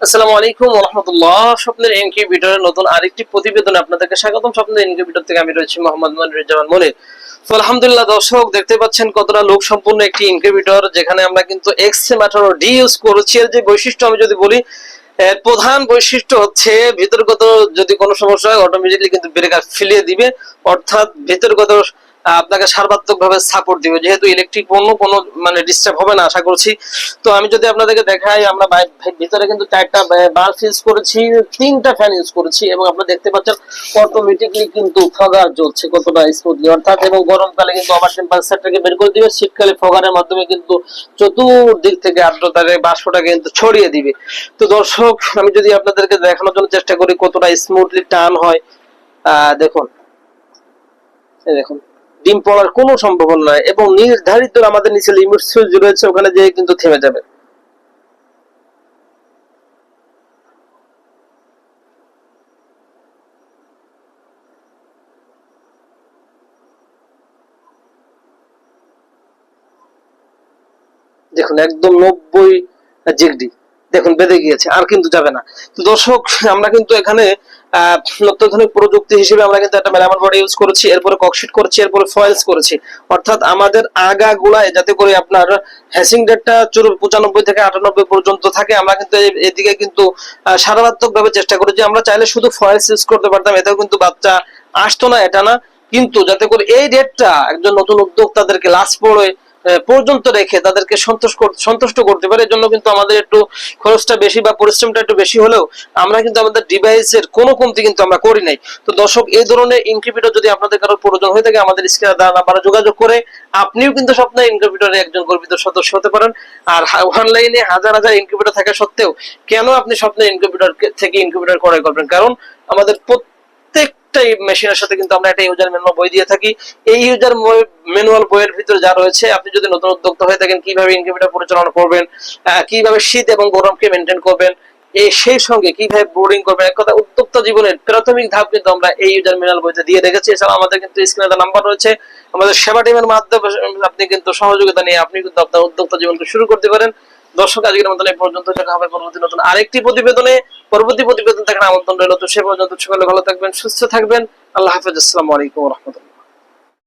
আসসালামু আলাইকুম ওয়া রাহমাতুল্লাহ। স্বপ্নের ইনকিউবেটরের নতুন আরেকটি প্রতিবেদনে আপনাদেরকে স্বাগতম। স্বপ্নের ইনকিউবেটর থেকে আমি রয়েছি মোহাম্মদ মনিরুজ্জামান মনির। তো আলহামদুলিল্লাহ দর্শক, দেখতে পাচ্ছেন কতটা লোক সম্পূর্ণ একটি ইনকিউবেটর, যেখানে আমরা কিন্তু এক্স-মাটার ডি ইউজ করেছি। এর যে বৈশিষ্ট্য আমি যদি বলি, এর প্রধান বৈশিষ্ট্য হচ্ছে ভিতরগত যদি কোনো সমস্যা হয় অটোমেটিক্যালি কিন্তু ব্রেক ফেলিয়ে দিবে, অর্থাৎ ভিতরগত আপনাকে সার্বাত্মকভাবে সাপোর্ট দিবে। যেহেতু ইলেকট্রিক পণ্য কোনো মানে ডিস্টার্ব হবে না আশা করছি। তো আমি যদি আপনাদেরকে দেখাই, আমরা ভিতরে কিন্তু 4টা বাল্ব ইউজ করেছি, 3টা ফ্যান ইউজ করেছি, এবং আপনারা দেখতে পাচ্ছেন অটোমেটিক্যালি কিন্তু ফগার জ্বলছে কতটা স্মুথলি, অর্থাৎ এবং গরমকালে কিন্তু আবার টেম্পারেচারটাকে বের করে দিবে, শীতকালে ফগারের মাধ্যমে কিন্তু চতুর্দিক থেকে আর্দ্রতার বাষ্পটাকে কিন্তু ছড়িয়ে দিবে। তো দর্শক, আমি যদি আপনাদেরকে দেখানোর জন্য চেষ্টা করি কতটা স্মুথলি টার্ন হয়, দেখুন, এই দেখুন, ডিম পড়ার কোনো সম্ভাবনা নাই, এবং নির্ধারিত আমাদের নিচে লিমিট সুইচ রয়েছে, ওখানে যেয়ে কিন্তু থেমে যাবে। দেখুন একদম 90 ডিগ্রি দেখুন বেঁধে গিয়েছে, আর কিন্তু যাবে না। তো দর্শক, আমরা কিন্তু এখানে অত্যাধুনিক প্রযুক্তি হিসেবে আমরা কিন্তু একটা মেলামাইন বডি ইউজ করেছি, এরপরে ককশিট করেছি, এরপরে ফয়েলস করেছি, অর্থাৎ আমাদের আগা গুলায় যাতে করে আপনার হ্যাসিং ডেটটা 95 থেকে 98 পর্যন্ত থাকে। আমরা কিন্তু এদিকে কিন্তু সারাত্মক ভাবে চেষ্টা করেছি। আমরা চাইলে শুধু ফয়েলস ইউজ করতে পারতাম, এতেও কিন্তু বাচ্চা আসতো না, এটা না, কিন্তু যাতে করে এই ডেটটা একজন নতুন উদ্যোক্তাদেরকে লাস্ট পর্যন্ত রেখে তাদেরকে সন্তুষ্ট করতে পারে, এজন্য কিন্তু আমাদের একটু খরচটা বেশি বা পরিশ্রমটা একটু বেশি হলেও আমরা কিন্তু আমাদের ডিভাইসের কোনো কমতি কিন্তু আমরা করি নাই। তো দর্শক, এই ধরনের ইনকিউবেটর যদি আপনাদের কারো প্রয়োজন হয়ে থাকে, আমাদের স্ক্রিনে দেওয়া নাম্বারে যোগাযোগ করে আপনিও কিন্তু স্বপ্নের ইনকিউবেটরের একজন গর্বিত সদস্য হতে পারেন। আর অনলাইনে হাজার হাজার ইনকিউবেটর থাকা সত্ত্বেও কেন আপনি স্বপ্নের ইনকিউবেটর থেকে ইনকিউবেটর ক্রয় করবেন? কারণ আমাদের প্রত্যেকটা মেশিনের সাথে কিন্তু আমরা একটা ইউজার ম্যানুয়াল বই দিয়ে থাকি। এই ইউজার ম্যানুয়াল বইয়ের ভিতরে যা রয়েছে, আপনি যদি নতুন উদ্যোক্তা হয়ে থাকেন, কিভাবে ইনকিউবেটর পরিচালনা করবেন, কিভাবে শীত এবং গরমকে মেনটেন করবেন, সেই সঙ্গে কিভাবে বোর্ডিং করবেন, এক কথা উদ্যোক্তা জীবনের প্রাথমিক ধাপ কিন্তু আমরা এই ইউজার ম্যানুয়াল বইতে দিয়ে রেখেছি। এছাড়া আমাদের কিন্তু স্ক্রিনে নাম্বার রয়েছে, আমাদের সেবা টিমের মাধ্যমে আপনি কিন্তু সহযোগিতা নিয়ে আপনি কিন্তু আপনার উদ্যোক্তা জীবনকে শুরু করতে পারেন। দর্শক, আজকের মতন এই পর্যন্ত। দেখা হবে পরবর্তী নতুন আরেকটি প্রতিবেদনে। পরবর্তী প্রতিবেদন দেখার আমন্ত্রণ রইল। তো সে পর্যন্ত সকলে ভালো থাকবেন, সুস্থ থাকবেন। আল্লাহ হাফেজ। আসসালামু আলাইকুম ওয়া রাহমাতুল্লাহ।